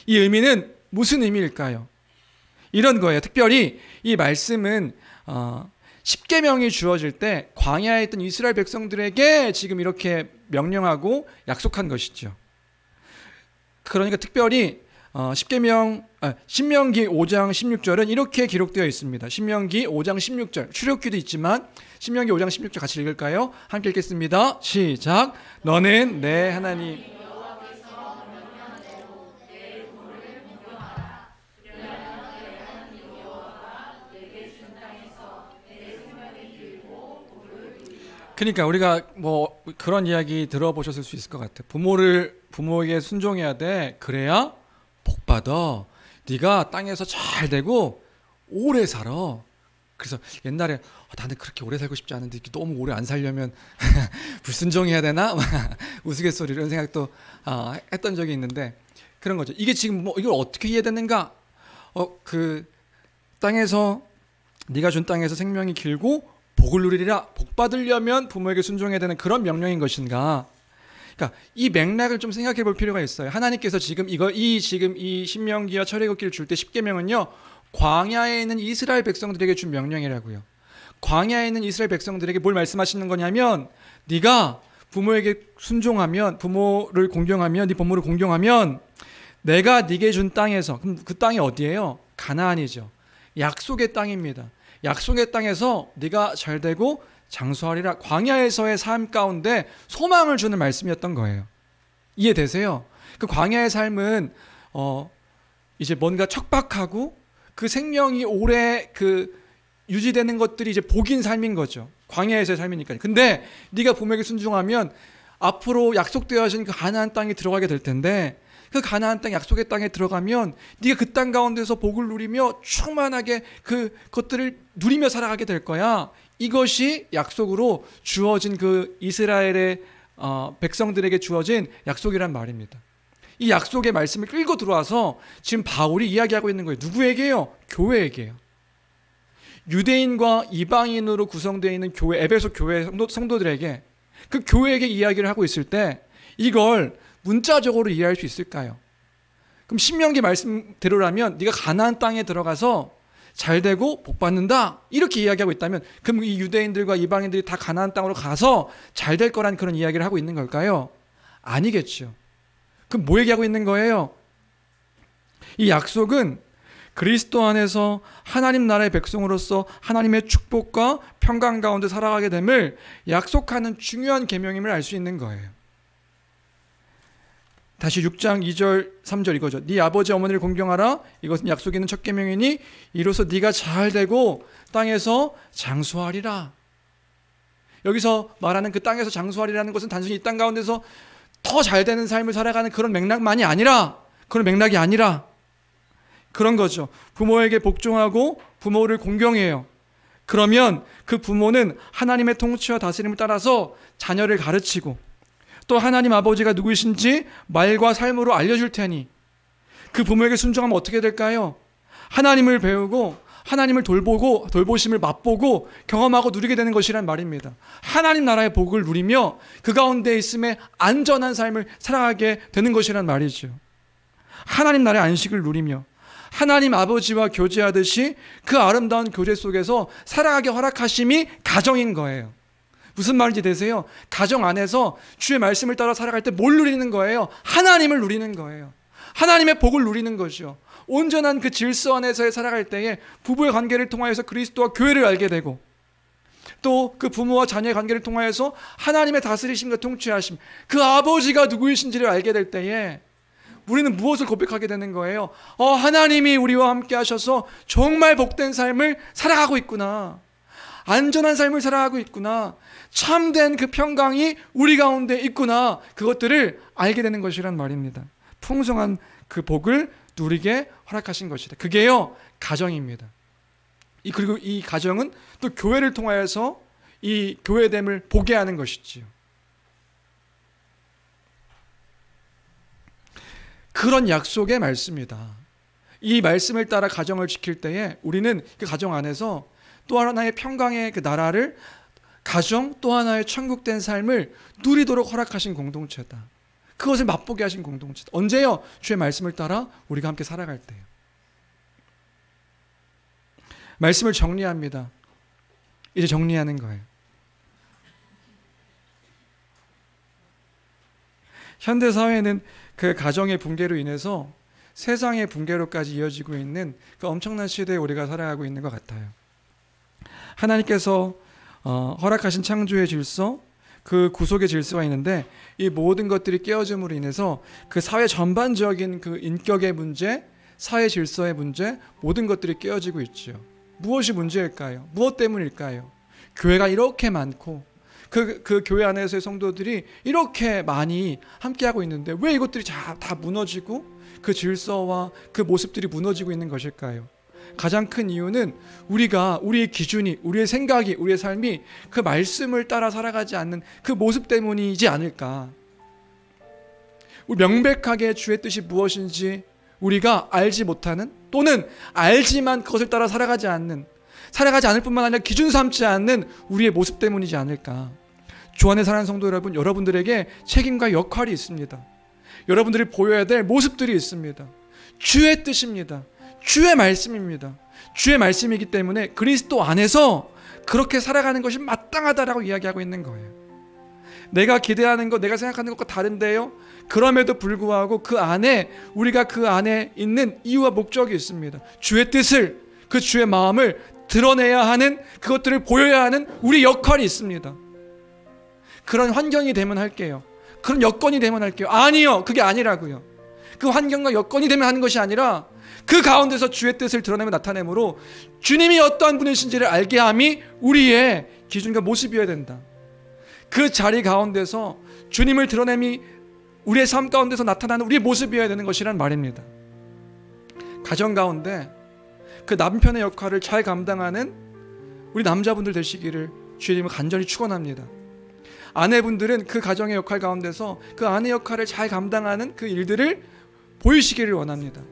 이 의미는 무슨 의미일까요? 이런 거예요. 특별히 이 말씀은 10계명이 주어질 때 광야에 있던 이스라엘 백성들에게 지금 이렇게 명령하고 약속한 것이죠. 그러니까 특별히 신명기 5장 16절은 이렇게 기록되어 있습니다. 신명기 5장 16절, 출애굽기도 있지만 신명기 5장 16절 같이 읽을까요? 함께 읽겠습니다. 시작. 너는 내 하나님 그러니까 우리가 뭐 그런 이야기 들어보셨을 수 있을 것 같아요. 부모에게 순종해야 돼. 그래야 복 받아. 네가 땅에서 잘 되고 오래 살아. 그래서 옛날에 나는 그렇게 오래 살고 싶지 않은데 너무 오래 안 살려면 불순종해야 되나? 우스갯소리 이런 생각도 했던 적이 있는데, 그런 거죠. 이게 지금 뭐 이걸 어떻게 이해되는가? 그 땅에서 네가 준 땅에서 생명이 길고 복을 누리리라. 복 받으려면 부모에게 순종해야 되는 그런 명령인 것인가? 그러니까 이 맥락을 좀 생각해 볼 필요가 있어요. 하나님께서 지금 이 신명기와 출애굽기를 줄 때 10계명은요, 광야에 있는 이스라엘 백성들에게 준 명령이라고요. 광야에 있는 이스라엘 백성들에게 뭘 말씀하시는 거냐면, 네가 부모에게 순종하면, 부모를 공경하면, 네 부모를 공경하면 내가 네게 준 땅에서, 그럼 그 땅이 어디예요? 가나안이죠. 약속의 땅입니다. 약속의 땅에서 네가 잘되고 장수하리라. 광야에서의 삶 가운데 소망을 주는 말씀이었던 거예요. 이해되세요? 그 광야의 삶은 이제 뭔가 척박하고 그 생명이 오래 유지되는 것들이 이제 복인 삶인 거죠. 광야에서의 삶이니까. 근데 네가 부모에게 순종하면 앞으로 약속되어 하신 그 가나안 땅에 들어가게 될 텐데, 그 가나안 땅, 약속의 땅에 들어가면 네가 그 땅 가운데서 복을 누리며 충만하게 그것들을 누리며 살아가게 될 거야. 이것이 약속으로 주어진 그 이스라엘의 백성들에게 주어진 약속이란 말입니다. 이 약속의 말씀을 끌고 들어와서 지금 바울이 이야기하고 있는 거예요. 누구에게요? 교회에게요. 유대인과 이방인으로 구성되어 있는 교회, 에베소 교회 성도들에게, 그 교회에게 이야기를 하고 있을 때 이걸 문자적으로 이해할 수 있을까요? 그럼 신명기 말씀대로라면 네가 가나안 땅에 들어가서 잘되고 복받는다, 이렇게 이야기하고 있다면, 그럼 이 유대인들과 이방인들이 다 가나안 땅으로 가서 잘될 거란 그런 이야기를 하고 있는 걸까요? 아니겠죠. 그럼 뭐 얘기하고 있는 거예요? 이 약속은 그리스도 안에서 하나님 나라의 백성으로서 하나님의 축복과 평강 가운데 살아가게 됨을 약속하는 중요한 계명임을 알 수 있는 거예요. 다시 6장 2절 3절 이거죠. 네 아버지 어머니를 공경하라. 이것은 약속이 있는 첫 계명이니 이로써 네가 잘되고 땅에서 장수하리라. 여기서 말하는 그 땅에서 장수하리라는 것은 단순히 이 땅 가운데서 더 잘되는 삶을 살아가는 그런 맥락만이 아니라, 그런 맥락이 아니라 그런 거죠. 부모에게 복종하고 부모를 공경해요. 그러면 그 부모는 하나님의 통치와 다스림을 따라서 자녀를 가르치고, 또 하나님 아버지가 누구이신지 말과 삶으로 알려줄 테니 그 부모에게 순종하면 어떻게 될까요? 하나님을 배우고 하나님을 돌보심을 맛보고 경험하고 누리게 되는 것이란 말입니다. 하나님 나라의 복을 누리며 그 가운데 있음에 안전한 삶을 살아가게 되는 것이란 말이죠. 하나님 나라의 안식을 누리며 하나님 아버지와 교제하듯이 그 아름다운 교제 속에서 살아가게 허락하심이 가정인 거예요. 무슨 말인지 되세요? 가정 안에서 주의 말씀을 따라 살아갈 때 뭘 누리는 거예요? 하나님을 누리는 거예요. 하나님의 복을 누리는 것이요. 온전한 그 질서 안에서 살아갈 때에 부부의 관계를 통하여서 그리스도와 교회를 알게 되고, 또 그 부모와 자녀의 관계를 통하여서 하나님의 다스리심과 통치하심, 그 아버지가 누구이신지를 알게 될 때에 우리는 무엇을 고백하게 되는 거예요? 하나님이 우리와 함께 하셔서 정말 복된 삶을 살아가고 있구나. 안전한 삶을 살아가고 있구나, 참된 그 평강이 우리 가운데 있구나, 그것들을 알게 되는 것이란 말입니다. 풍성한 그 복을 누리게 허락하신 것이다. 그게요, 가정입니다. 그리고 이 가정은 또 교회를 통하여서 이 교회됨을 보게 하는 것이지요. 그런 약속의 말씀이다. 이 말씀을 따라 가정을 지킬 때에 우리는 그 가정 안에서 또 하나의 평강의 그 나라를, 가정 또 하나의 천국된 삶을 누리도록 허락하신 공동체다. 그것을 맛보게 하신 공동체다. 언제요? 주의 말씀을 따라 우리가 함께 살아갈 때요. 말씀을 정리합니다. 이제 정리하는 거예요. 현대 사회는 그 가정의 붕괴로 인해서 세상의 붕괴로까지 이어지고 있는 그 엄청난 시대에 우리가 살아가고 있는 것 같아요. 하나님께서 허락하신 창조의 질서, 그 구속의 질서가 있는데 이 모든 것들이 깨어짐으로 인해서 그 사회 전반적인 그 인격의 문제, 사회 질서의 문제, 모든 것들이 깨어지고 있죠. 무엇이 문제일까요? 무엇 때문일까요? 교회가 이렇게 많고 그 교회 안에서의 성도들이 이렇게 많이 함께하고 있는데 왜 이것들이 다 무너지고 그 질서와 그 모습들이 무너지고 있는 것일까요? 가장 큰 이유는 우리가, 우리의 기준이, 우리의 생각이, 우리의 삶이 그 말씀을 따라 살아가지 않는 그 모습 때문이지 않을까. 우리 명백하게 주의 뜻이 무엇인지 우리가 알지 못하는, 또는 알지만 그것을 따라 살아가지 않을 뿐만 아니라 기준 삼지 않는 우리의 모습 때문이지 않을까. 주 안에 사는 성도 여러분, 여러분들에게 책임과 역할이 있습니다. 여러분들이 보여야 될 모습들이 있습니다. 주의 뜻입니다. 주의 말씀입니다. 주의 말씀이기 때문에 그리스도 안에서 그렇게 살아가는 것이 마땅하다라고 이야기하고 있는 거예요. 내가 기대하는 것, 내가 생각하는 것과 다른데요, 그럼에도 불구하고 그 안에, 우리가 그 안에 있는 이유와 목적이 있습니다. 주의 뜻을, 그 주의 마음을 드러내야 하는, 그것들을 보여야 하는 우리 역할이 있습니다. 그런 환경이 되면 할게요. 그런 여건이 되면 할게요. 아니요, 그게 아니라고요. 그 환경과 여건이 되면 하는 것이 아니라 그 가운데서 주의 뜻을 드러내며 나타내므로 주님이 어떠한 분이신지를 알게 함이 우리의 기준과 모습이어야 된다. 그 자리 가운데서 주님을 드러냄이 우리의 삶 가운데서 나타나는 우리의 모습이어야 되는 것이란 말입니다. 가정 가운데 그 남편의 역할을 잘 감당하는 우리 남자분들 되시기를 주님을 간절히 축원합니다. 아내분들은 그 가정의 역할 가운데서 그 아내 역할을 잘 감당하는 그 일들을 보이시기를 원합니다.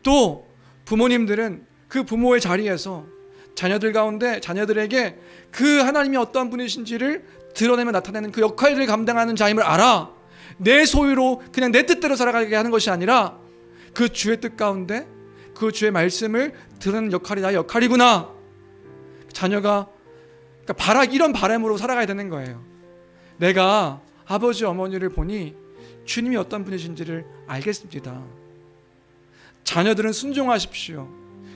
또 부모님들은 그 부모의 자리에서 자녀들 가운데 자녀들에게 그 하나님이 어떠한 분이신지를 드러내며 나타내는 그 역할을 감당하는 자임을 알아. 내 소유로 그냥 내 뜻대로 살아가게 하는 것이 아니라 그 주의 뜻 가운데 그 주의 말씀을 드러내는 역할이 나의 역할이구나. 자녀가 이런 바람으로 살아가야 되는 거예요. 내가 아버지 어머니를 보니 주님이 어떤 분이신지를 알겠습니다. 자녀들은 순종하십시오.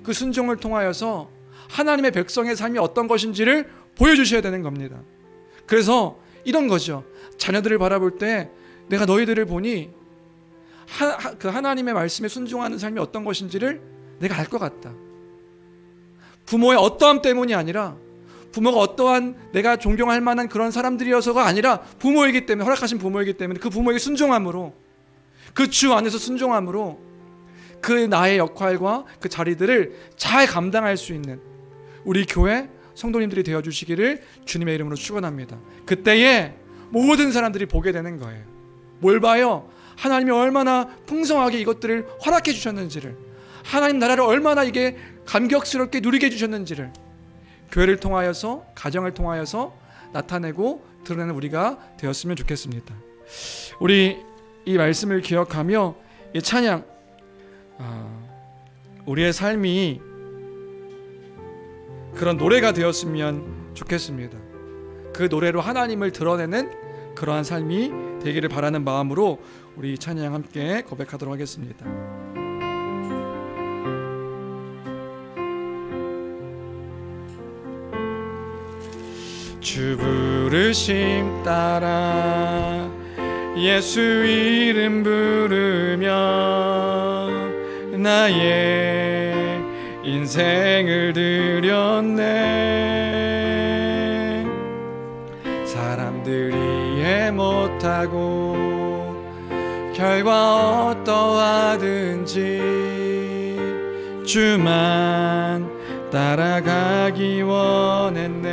그 순종을 통하여서 하나님의 백성의 삶이 어떤 것인지를 보여주셔야 되는 겁니다. 그래서 이런 거죠. 자녀들을 바라볼 때 내가 너희들을 보니 그 하나님의 말씀에 순종하는 삶이 어떤 것인지를 내가 알 것 같다. 부모의 어떠함 때문이 아니라, 부모가 어떠한 내가 존경할 만한 그런 사람들이어서가 아니라 부모이기 때문에, 허락하신 부모이기 때문에 그 부모에게 순종함으로, 그 주 안에서 순종함으로 그 나의 역할과 그 자리들을 잘 감당할 수 있는 우리 교회 성도님들이 되어주시기를 주님의 이름으로 축원합니다. 그때에 모든 사람들이 보게 되는 거예요. 뭘 봐요? 하나님이 얼마나 풍성하게 이것들을 허락해 주셨는지를, 하나님 나라를 얼마나 이게 감격스럽게 누리게 해주셨는지를 교회를 통하여서, 가정을 통하여서 나타내고 드러내는 우리가 되었으면 좋겠습니다. 우리 이 말씀을 기억하며 이 찬양, 우리의 삶이 그런 노래가 되었으면 좋겠습니다. 그 노래로 하나님을 드러내는 그러한 삶이 되기를 바라는 마음으로 우리 찬양 함께 고백하도록 하겠습니다. 주 부르심 따라 예수 이름 부르며 나의 인생을 드렸네. 사람들이 이해 못하고 결과 어떠하든지 주만 따라가기 원했네.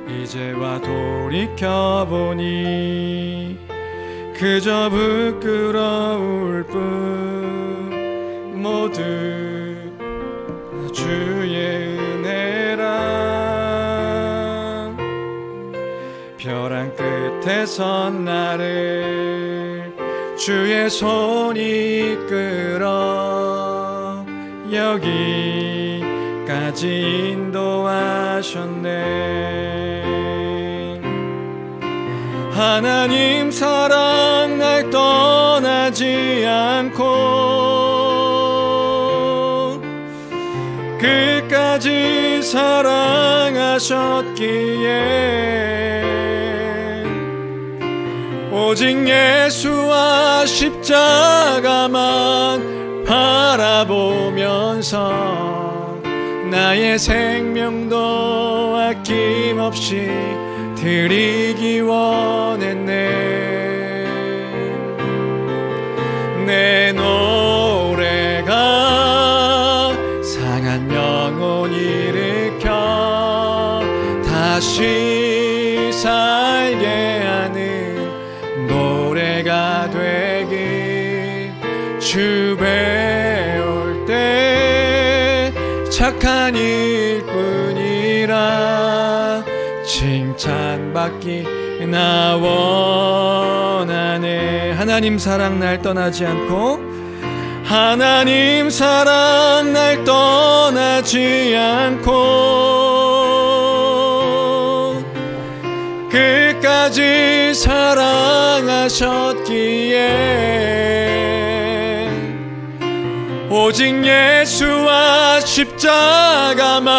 이제와 돌이켜보니 그저 부끄러울 뿐 모두 주의 은혜라. 벼랑 끝에 선 나를 주의 손이 이끌어 여기까지 인도하셨네. 하나님 사랑 날 떠나지 않고 끝까지 사랑하셨기에 오직 예수와 십자가만 바라보면서 나의 생명도 아낌없이 드리기 원했네. 내 노래가 상한 영혼 일으켜 다시 살게 하는 노래가 되길. 주 배울 때 착한 일뿐이라 칭찬받기 나 원하네. 하나님 사랑 날 떠나지 않고 하나님 사랑 날 떠나지 않고 끝까지 사랑하셨기에 오직 예수와 십자가만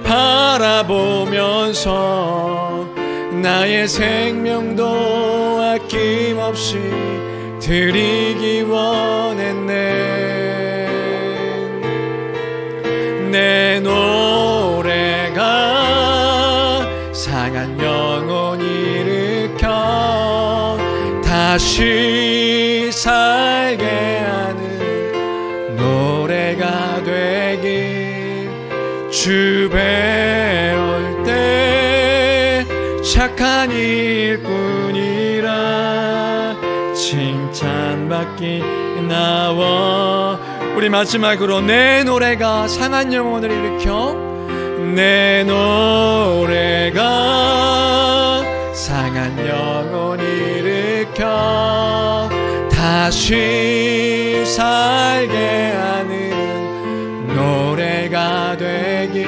바라보면서 나의 생명도 아낌없이 드리기 원했네. 내 노래가 상한 영혼 일으켜 다시 살게 하는 노래가 되길. 주 배울 때 착한 일뿐이라 칭찬받기 나와. 우리 마지막으로 내 노래가 상한 영혼을 일으켜 내 노래가 상한 영혼 일으켜 다시 살게 하는 노래가 되길.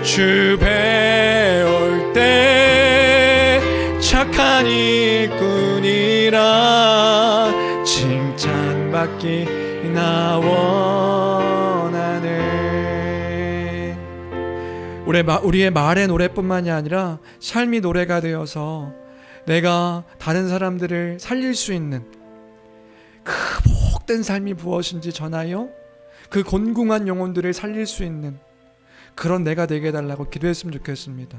주 배울 때 착한 일꾼이라 칭찬받기 나 원하네. 우리의 말의 노래뿐만이 아니라 삶이 노래가 되어서 내가 다른 사람들을 살릴 수 있는 그 복된 삶이 무엇인지 전하여 그 곤궁한 영혼들을 살릴 수 있는 그런 내가 되게 해달라고 기도했으면 좋겠습니다.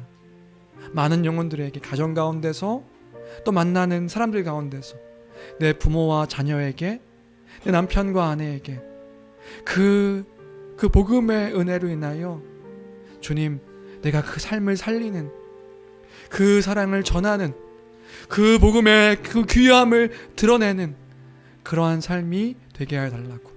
많은 영혼들에게 가정 가운데서 또 만나는 사람들 가운데서 내 부모와 자녀에게 내 남편과 아내에게 그 복음의 은혜로 인하여 주님 내가 그 삶을 살리는 그 사랑을 전하는 그 복음의 그 귀함을 드러내는 그러한 삶이 되게 해달라고.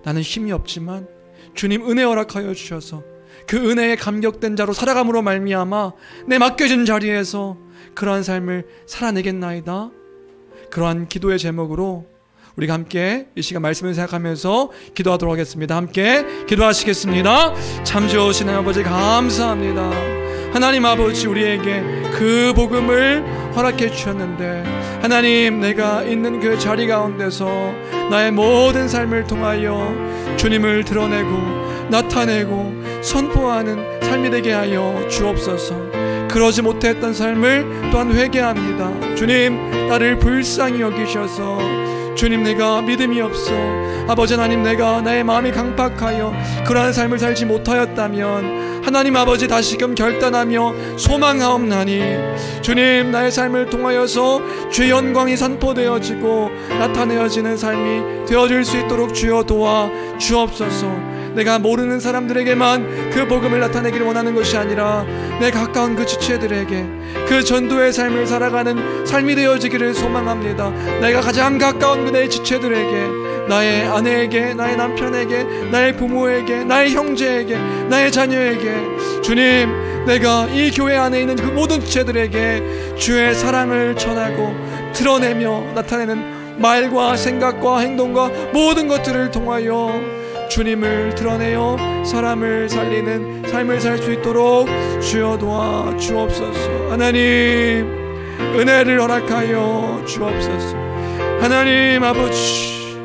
나는 힘이 없지만 주님 은혜 허락하여 주셔서 그 은혜에 감격된 자로 살아감으로 말미암아 내 맡겨진 자리에서 그러한 삶을 살아내겠나이다. 그러한 기도의 제목으로 우리가 함께 이 시간 말씀을 생각하면서 기도하도록 하겠습니다. 함께 기도하시겠습니다. 참 좋으신 아버지 감사합니다. 하나님 아버지 우리에게 그 복음을 허락해 주셨는데 하나님 내가 있는 그 자리 가운데서 나의 모든 삶을 통하여 주님을 드러내고 나타내고 선포하는 삶이 되게 하여 주옵소서. 그러지 못했던 삶을 또한 회개합니다. 주님 나를 불쌍히 여기셔서 주님, 내가 믿음이 없어. 아버지 하나님, 내가 나의 마음이 강팍하여 그러한 삶을 살지 못하였다면 하나님 아버지 다시금 결단하며 소망하옵나니 주님, 나의 삶을 통하여서 주의 영광이 선포되어지고 나타내어지는 삶이 되어질 수 있도록 주여 도와 주옵소서. 내가 모르는 사람들에게만 그 복음을 나타내기를 원하는 것이 아니라 내 가까운 그 지체들에게 그 전도의 삶을 살아가는 삶이 되어지기를 소망합니다. 내가 가장 가까운 그 내 지체들에게, 나의 아내에게, 나의 남편에게, 나의 부모에게, 나의 형제에게, 나의 자녀에게, 주님, 내가 이 교회 안에 있는 그 모든 지체들에게 주의 사랑을 전하고 드러내며 나타내는 말과 생각과 행동과 모든 것들을 통하여 주님을 드러내어 사람을 살리는 삶을 살 수 있도록 주여 도와 주옵소서. 하나님, 은혜를 허락하여 주옵소서. 하나님 아버지,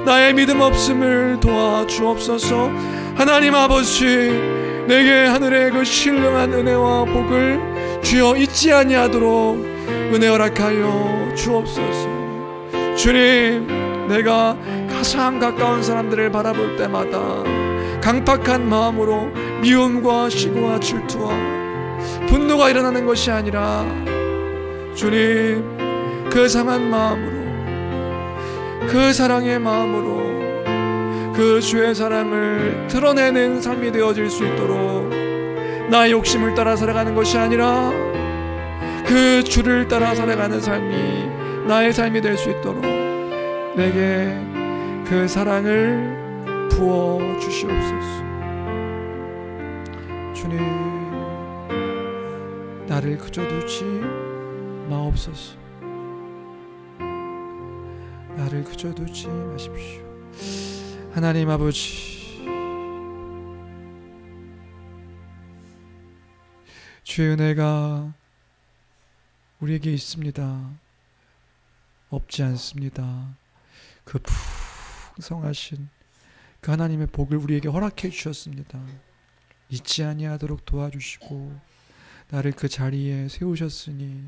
나의 믿음 없음을 도와 주옵소서. 하나님 아버지, 내게 하늘의 그 신령한 은혜와 복을 주여 잊지 아니하도록 은혜 허락하여 주옵소서. 주님, 내가 가장 가까운 사람들을 바라볼 때마다 강팍한 마음으로 미움과 시기와 질투와 분노가 일어나는 것이 아니라 주님, 그 상한 마음으로, 그 사랑의 마음으로 그 주의 사랑을 드러내는 삶이 되어질 수 있도록 나의 욕심을 따라 살아가는 것이 아니라 그 주를 따라 살아가는 삶이 나의 삶이 될 수 있도록 내게 그 사랑을 부어 주시옵소서. 주님, 나를 그저 두지 마옵소서. 나를 그저 두지 마십시오. 하나님 아버지, 주의 은혜가 우리에게 있습니다. 없지 않습니다. 그 풍성하신 그 하나님의 복을 우리에게 허락해 주셨습니다. 잊지 아니하도록 도와주시고 나를 그 자리에 세우셨으니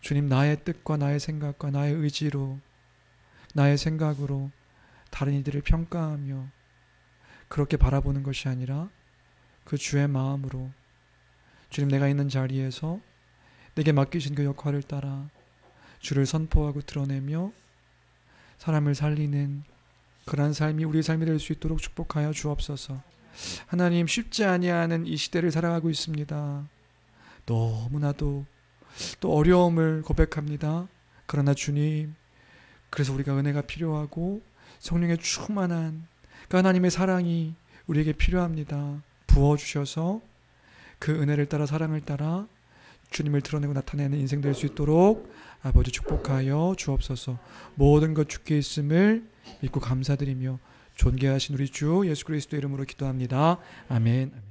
주님, 나의 뜻과 나의 생각과 나의 의지로, 나의 생각으로 다른 이들을 평가하며 그렇게 바라보는 것이 아니라 그 주의 마음으로, 주님, 내가 있는 자리에서 내게 맡기신 그 역할을 따라 주를 선포하고 드러내며 사람을 살리는 그러한 삶이 우리의 삶이 될 수 있도록 축복하여 주옵소서. 하나님, 쉽지 아니하는 이 시대를 살아가고 있습니다. 너무나도 또 어려움을 고백합니다. 그러나 주님, 그래서 우리가 은혜가 필요하고 성령의 충만한 그 하나님의 사랑이 우리에게 필요합니다. 부어주셔서 그 은혜를 따라, 사랑을 따라 주님을 드러내고 나타내는 인생 될 수 있도록 아버지 축복하여 주옵소서. 모든 것 주께 있음을 믿고 감사드리며 존귀하신 우리 주 예수 그리스도 이름으로 기도합니다. 아멘.